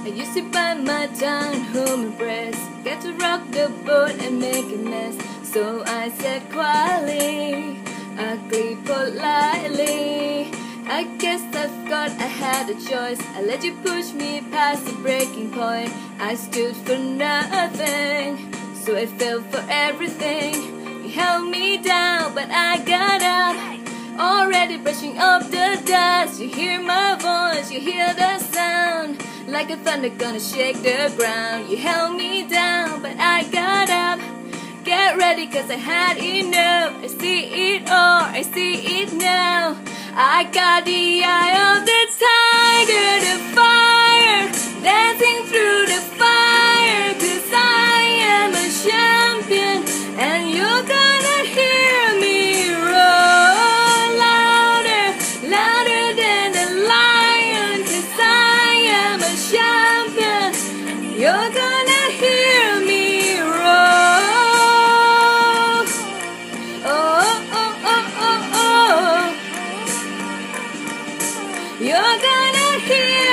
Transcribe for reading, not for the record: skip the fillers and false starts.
I used to bite my tongue, hold my breath, get to rock the boat and make a mess. So I said quietly, ugly politely, I guess I forgot I had a choice. I let you push me past the breaking point. I stood for nothing, so I fell for everything. You held me down, but I got up, already brushing off the dust. You hear my voice, you hear the sound, like a thunder gonna shake the ground. You held me down, but I got up. Get ready, cause I had enough. I see it all, I see it now. I got the eye of the tiger, the fire, dancing through the fire. Cause I am a champion, and you're gonna hear me roar louder, louder than the lion. Cause I am a champion, you're gonna hear me roar. You're gonna hear